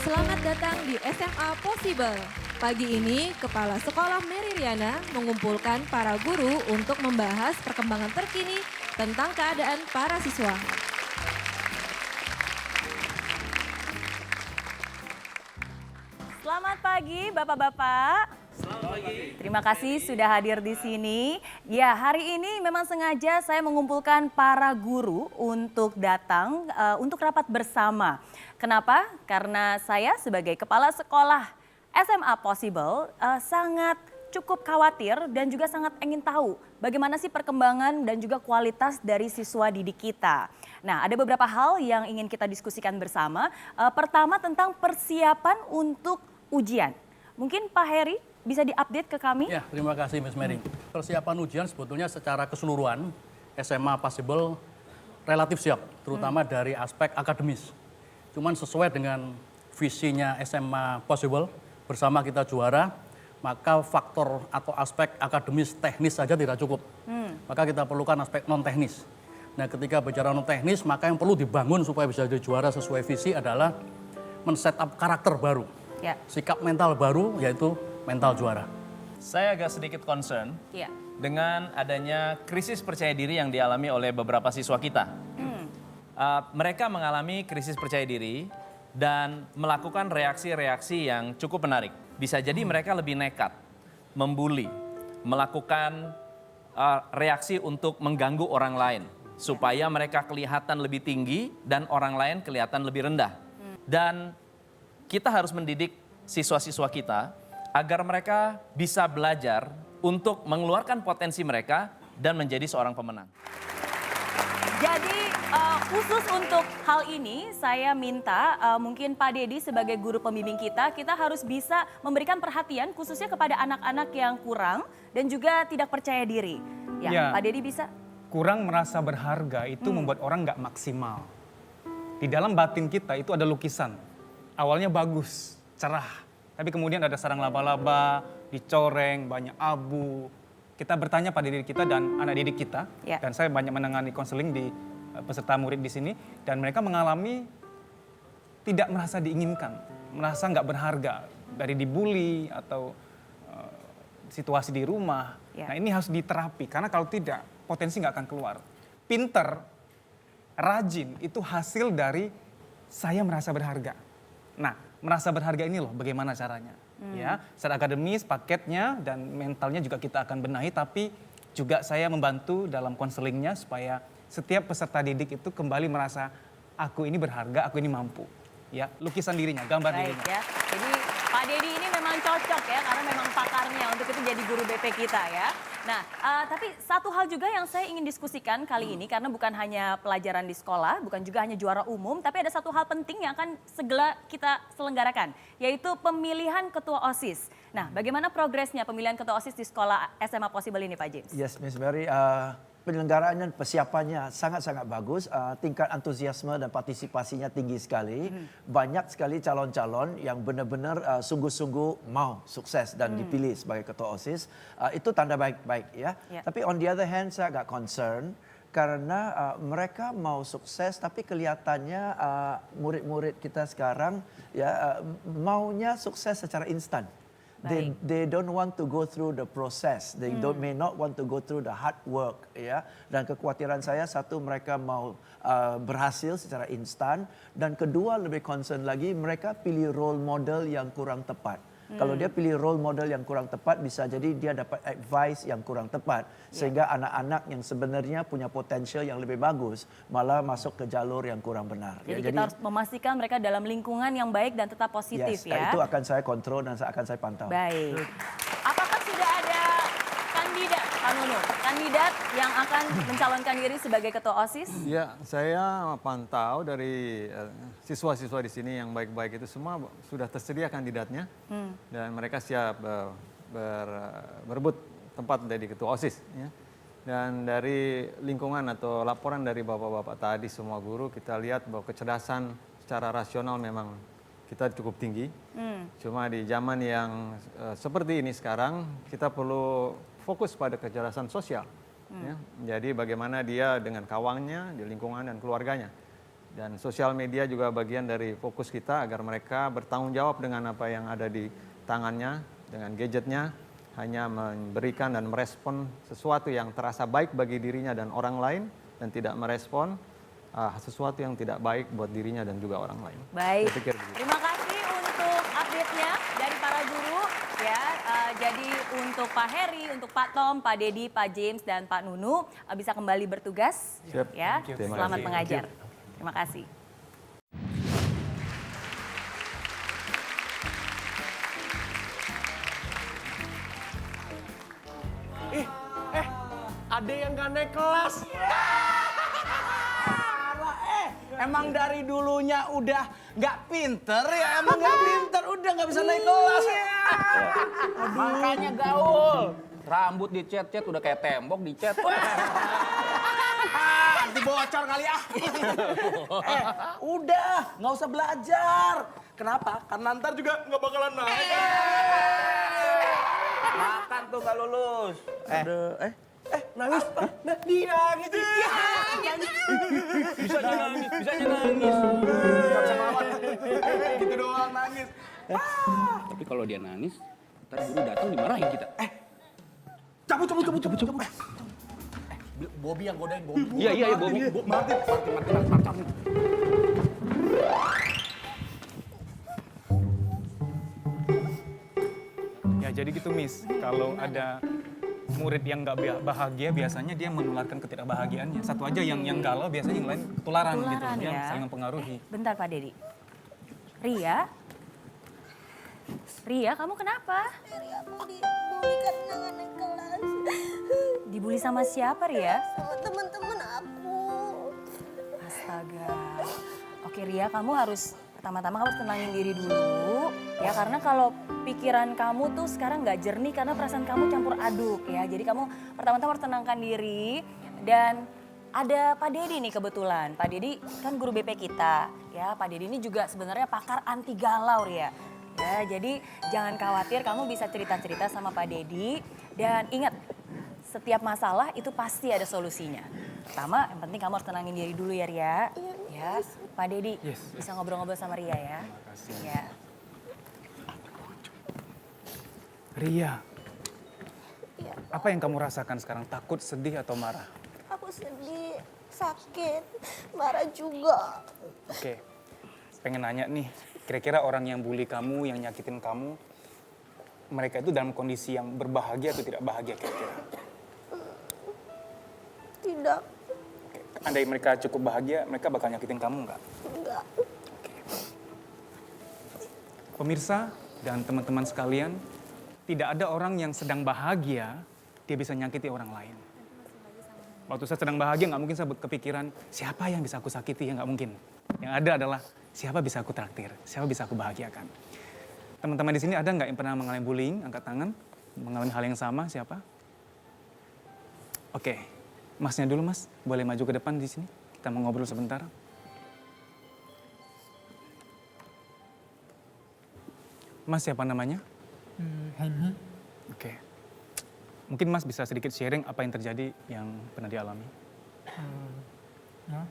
Selamat datang di SMA Possible. Pagi ini, Kepala Sekolah Mary Riana mengumpulkan para guru untuk membahas perkembangan terkini tentang keadaan para siswa. Selamat pagi Bapak-Bapak. Terima kasih sudah hadir di sini. Ya, hari ini memang sengaja saya mengumpulkan para guru untuk datang untuk rapat bersama. Kenapa? Karena saya sebagai kepala sekolah SMA Possible sangat cukup khawatir dan juga sangat ingin tahu bagaimana sih perkembangan dan juga kualitas dari siswa didik kita. Nah, ada beberapa hal yang ingin kita diskusikan bersama. Pertama tentang persiapan untuk ujian. Mungkin Pak Heri bisa diupdate ke kami? Ya, terima kasih Miss Mary. Persiapan ujian sebetulnya secara keseluruhan SMA Possible relatif siap, terutama dari aspek akademis. Cuman sesuai dengan visinya SMA Possible, bersama kita juara, maka faktor atau aspek akademis teknis saja tidak cukup. Maka kita perlukan aspek non-teknis. Nah, ketika bicara non-teknis, maka yang perlu dibangun supaya bisa jadi juara sesuai visi adalah men-set up karakter baru. Ya. Sikap mental baru, yaitu mental juara. Saya agak sedikit concern Ya. dengan adanya krisis percaya diri yang dialami oleh beberapa siswa kita. Mereka mengalami krisis percaya diri dan melakukan reaksi-reaksi yang cukup menarik. Bisa jadi mereka lebih nekat, membuli, melakukan reaksi untuk mengganggu orang lain. Supaya mereka kelihatan lebih tinggi dan orang lain kelihatan lebih rendah. Dan kita harus mendidik siswa-siswa kita agar mereka bisa belajar untuk mengeluarkan potensi mereka dan menjadi seorang pemenang. Jadi khusus untuk hal ini saya minta mungkin Pak Dedi sebagai guru pembimbing kita harus bisa memberikan perhatian khususnya kepada anak-anak yang kurang dan juga tidak percaya diri. Ya. Pak Dedi bisa? Kurang merasa berharga itu membuat orang nggak maksimal. Di dalam batin kita itu ada lukisan. Awalnya bagus, cerah. Tapi kemudian ada sarang laba-laba, dicoreng, banyak abu. Kita bertanya pada diri kita dan anak didik kita. Ya. Dan saya banyak menangani konseling di peserta murid di sini. Dan mereka mengalami tidak merasa diinginkan. Merasa nggak berharga. Dari dibully atau situasi di rumah. Ya. Nah, ini harus diterapi. Karena kalau tidak, potensi nggak akan keluar. Pinter, rajin, itu hasil dari saya merasa berharga. Nah, merasa berharga ini loh bagaimana caranya. Ya, secara akademis, paketnya, dan mentalnya juga kita akan benahi. Tapi juga saya membantu dalam konselingnya supaya setiap peserta didik itu kembali merasa aku ini berharga, aku ini mampu. Ya, lukisan dirinya, gambar Baik dirinya. ya. Jadi Pak Dedi ini memang cocok ya karena memang pakarnya untuk itu jadi guru BP kita ya. Nah, tapi satu hal juga yang saya ingin diskusikan kali ini karena bukan hanya pelajaran di sekolah, bukan juga hanya juara umum, tapi ada satu hal penting yang akan segera kita selenggarakan, yaitu pemilihan ketua OSIS. Nah, bagaimana progresnya pemilihan ketua OSIS di sekolah SMA Possible ini, Pak James? Yes, Miss Mary. Penyelenggaraan dan persiapannya sangat-sangat bagus. Tingkat antusiasme dan partisipasinya tinggi sekali. Banyak sekali calon-calon yang benar-benar sungguh-sungguh mau sukses dan dipilih sebagai ketua OSIS. Itu tanda baik-baik ya. Tapi on the other hand saya agak concern karena mereka mau sukses tapi kelihatannya murid-murid kita sekarang ya maunya sukses secara instan. They don't want to go through the process. They may not want to go through the hard work. Ya. Dan kekhawatiran saya satu mereka mau berhasil secara instan dan kedua lebih concern lagi mereka pilih role model yang kurang tepat. Kalau dia pilih role model yang kurang tepat bisa jadi dia dapat advice yang kurang tepat sehingga anak-anak yang sebenarnya punya potensial yang lebih bagus malah masuk ke jalur yang kurang benar. Jadi kita harus memastikan mereka dalam lingkungan yang baik dan tetap positif ya. Itu akan saya kontrol dan akan saya pantau. Baik. Apakah sudah ada kandidat, Pak Nunu, kandidat yang akan mencalonkan diri sebagai ketua OSIS? Ya, saya pantau dari siswa-siswa di sini yang baik-baik itu semua sudah tersedia kandidatnya dan mereka siap berebut tempat menjadi ketua OSIS. Ya. Dan dari lingkungan atau laporan dari bapak-bapak tadi semua guru kita lihat bahwa kecerdasan secara rasional memang kita cukup tinggi. Cuma di zaman yang seperti ini sekarang kita perlu fokus pada kecerdasan sosial. Ya. Jadi bagaimana dia dengan kawannya, di lingkungan dan keluarganya. Dan sosial media juga bagian dari fokus kita agar mereka bertanggung jawab dengan apa yang ada di tangannya, dengan gadgetnya, hanya memberikan dan merespon sesuatu yang terasa baik bagi dirinya dan orang lain, dan tidak merespon sesuatu yang tidak baik buat dirinya dan juga orang lain. Baik, Saya pikir begitu. terima kasih untuk update-nya dari para guru. Ya, jadi untuk Pak Heri, untuk Pak Tom, Pak Dedi, Pak James, dan Pak Nunu bisa kembali bertugas. Siap. Ya, Terima selamat kasih. mengajar. Terima kasih. Ada yang gak naik kelas. Emang dari dulunya udah gak pinter ya? Emang gak pinter, udah gak bisa naik kelas. Makanya gaul. Rambut dicet-cet udah kayak tembok dicet. Dibocor kali ah. Udah, nggak usah belajar. Kenapa? Karena ntar juga nggak bakalan naik. Makan tuh nggak lulus. Nangis. Nah, dia nangis. Bisa nangis, bisa nangis. Nggak bisa melawan. Gitu doang nangis. Tapi kalau dia nangis, ntar guru datang dimarahin kita. Cabut. Bobby yang godain Bobby. Iya, Bobby. Martin. Ya jadi gitu Miss, kalau ada murid yang nggak bahagia biasanya dia menularkan ketidakbahagiaannya. Satu aja yang galau biasanya yang lain ketularan gitu, Ketularan, dia ya. saling mempengaruhi. Bentar Pak Dedi. Ria, kamu kenapa? Aku dibully karena nggak naik kelas Dibully sama siapa Ria? sama teman-teman aku. Astaga. Oke Ria, kamu harus pertama-tama kamu harus tenangin diri dulu. Ya karena kalau pikiran kamu tuh sekarang nggak jernih karena perasaan kamu campur aduk ya. Jadi kamu pertama-tama harus tenangkan diri. Dan ada Pak Dedi nih kebetulan. Pak Dedi kan guru BP kita. Ya Pak Dedi ini juga sebenarnya pakar anti galau Ria. Ya jadi jangan khawatir, kamu bisa cerita-cerita sama Pak Dedi. Dan ingat, setiap masalah itu pasti ada solusinya. Pertama, yang penting kamu harus tenangin diri dulu ya Ria. Ya, Pak Dedi bisa ngobrol-ngobrol sama Ria ya. Ya. Ria, Ya, apa yang kamu rasakan sekarang? Takut, sedih, atau marah? aku sedih, sakit, marah juga. Oke, pengen nanya nih, kira-kira orang yang bully kamu, yang nyakitin kamu, mereka itu dalam kondisi yang berbahagia atau tidak bahagia kira-kira? Tidak, Andai mereka cukup bahagia, mereka bakal nyakitin kamu nggak? enggak. Pemirsa dan teman-teman sekalian, tidak ada orang yang sedang bahagia, dia bisa nyakiti orang lain. Waktu saya sedang bahagia, nggak mungkin saya kepikiran, siapa yang bisa aku sakiti, ya nggak mungkin. Yang ada adalah, siapa bisa aku traktir, siapa bisa aku bahagiakan. Teman-teman di sini ada nggak yang pernah mengalami bullying? Angkat tangan, mengalami hal yang sama, siapa? Oke, masnya dulu mas, boleh maju ke depan di sini, kita mau ngobrol sebentar. Mas siapa namanya? Henny. Oke. Mungkin Mas bisa sedikit sharing apa yang terjadi yang pernah dialami. Ya.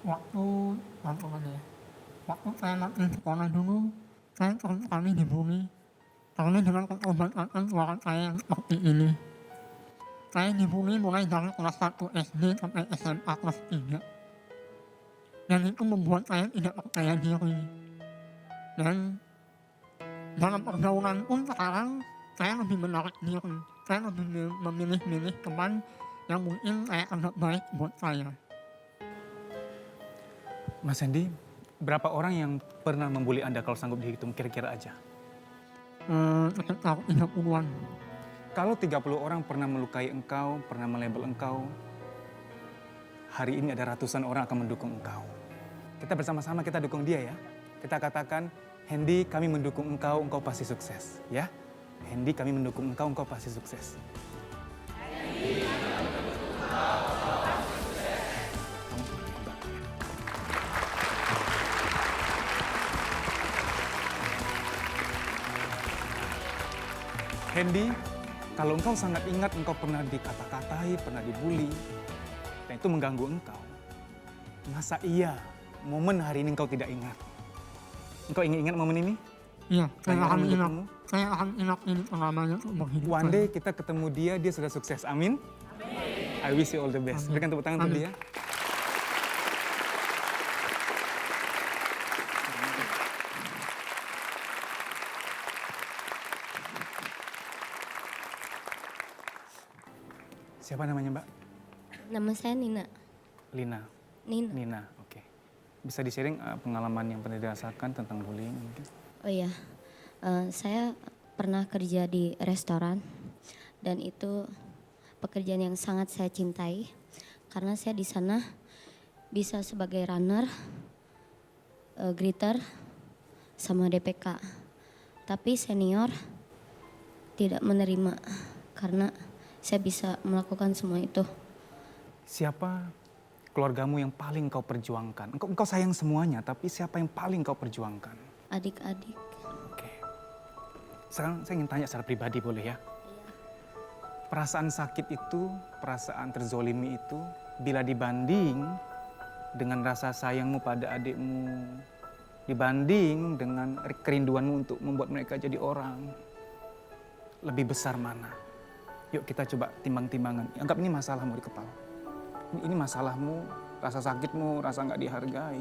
Waktu saya masih sekolah dulu, saya sering sekali dibully. Karena dengan keterbatasan suara saya yang seperti ini. Saya dibully mulai dari kelas 1 SD sampai SMA kelas 3. Dan itu membuat saya tidak percaya diri. Dan dalam pergaulan pun sekarang saya lebih menarik diri. Saya lebih memilih-milih teman yang mungkin saya anggap baik buat saya. Mas Hendy, berapa orang yang pernah membuli Anda kalau sanggup dihitung kira-kira aja? Sekitar 30-an. Kalau 30 orang pernah melukai engkau, pernah melabel engkau, hari ini ada ratusan orang akan mendukung engkau. Kita bersama-sama kita dukung dia ya. Kita katakan, Hendy kami mendukung engkau, engkau pasti sukses. Ya, Hendy kami mendukung engkau, engkau pasti sukses. Hendy, kalau engkau sangat ingat engkau pernah dikata-katai, pernah dibully, dan itu mengganggu engkau. Masa iya momen hari ini engkau tidak ingat? Engkau ingat momen ini? Iya, saya Banyak akan orang ingat. bertemu. Saya akan ingat ini pengalamannya untuk hidup One saya. day kita ketemu dia sudah sukses. Amin. I wish you all the best. Berikan tepuk tangan untuk Amin. dia. Siapa namanya, Mbak? Nama saya Nina. Lina. Nina. Nina, oke. Bisa di-sharing pengalaman yang pernah dirasakan tentang bullying mungkin? Oh iya, saya pernah kerja di restoran dan itu pekerjaan yang sangat saya cintai karena saya di sana bisa sebagai runner, greeter, sama DPK. Tapi senior tidak menerima karena saya bisa melakukan semua itu. Siapa keluargamu yang paling kau perjuangkan? Engkau sayang semuanya, tapi siapa yang paling kau perjuangkan? Adik-adik. Oke. Sekarang saya ingin tanya secara pribadi boleh ya? Perasaan sakit itu, perasaan terzolimi itu, bila dibanding dengan rasa sayangmu pada adikmu, dibanding dengan kerinduanmu untuk membuat mereka jadi orang, lebih besar mana? Yuk kita coba timbang-timbangan. Anggap ini masalahmu di kepala. Ini masalahmu, rasa sakitmu, rasa nggak dihargai,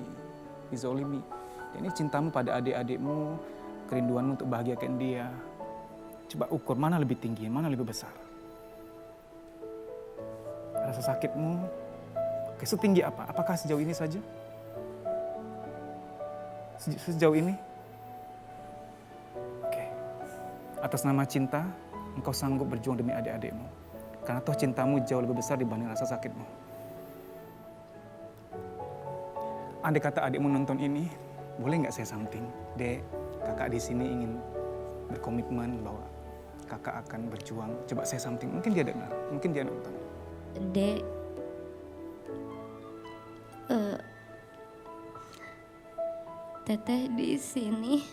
dizolimi. Dan ini cintamu pada adik-adikmu, kerinduanmu untuk bahagiakan dia. Coba ukur mana lebih tinggi, mana lebih besar. Rasa sakitmu, oke, setinggi apa? Apakah sejauh ini saja? Sejauh ini? Oke. Atas nama cinta, engkau sanggup berjuang demi adik-adikmu. Karena toh cintamu jauh lebih besar dibanding rasa sakitmu. Andai kata adikmu nonton ini, boleh nggak saya something? Dek, kakak di sini ingin berkomitmen bahwa kakak akan berjuang. Coba saya something, mungkin dia dengar, mungkin dia nonton. Dek, Teteh di sini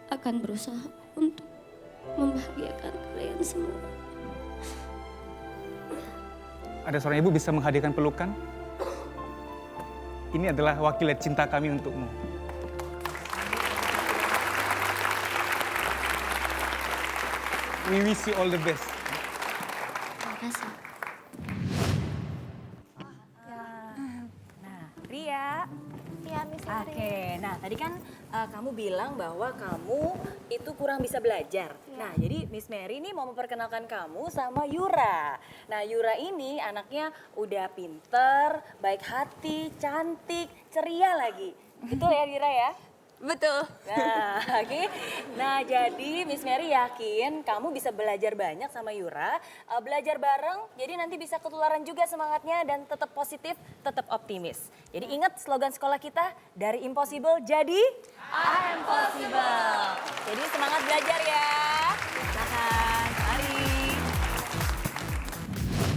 akan berusaha untuk membahagiakan kalian semua. Ada seorang ibu bisa menghadirkan pelukan? Ini adalah wakil cinta kami untukmu. We wish you all the best. Terima kasih. Nah, Ria. Iya, Miss Mary. Oke, nah tadi kan kamu bilang bahwa kamu itu kurang bisa belajar. Nah, jadi Miss Mary ini mau memperkenalkan kamu sama Yura. Nah, Yura ini anaknya udah pinter, baik hati, cantik, ceria lagi. Betul ya, Yura ya? Betul. Nah, oke. Nah, jadi Miss Mary yakin kamu bisa belajar banyak sama Yura. Belajar bareng, jadi nanti bisa ketularan juga semangatnya dan tetap positif, tetap optimis. Jadi ingat slogan sekolah kita, dari impossible jadi I am possible. Jadi semangat belajar ya. Silakan, mari.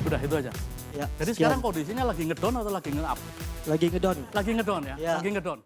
Sudah itu aja. Ya, Jadi sekarang kondisinya lagi ngedon atau lagi nge-up? lagi ngedon. Lagi ngedon ya? Ya. Lagi ngedon.